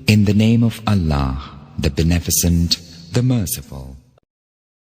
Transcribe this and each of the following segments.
In the name of Allah, the Beneficent, the Merciful.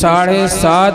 7.5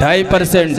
2.5%۔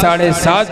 7.5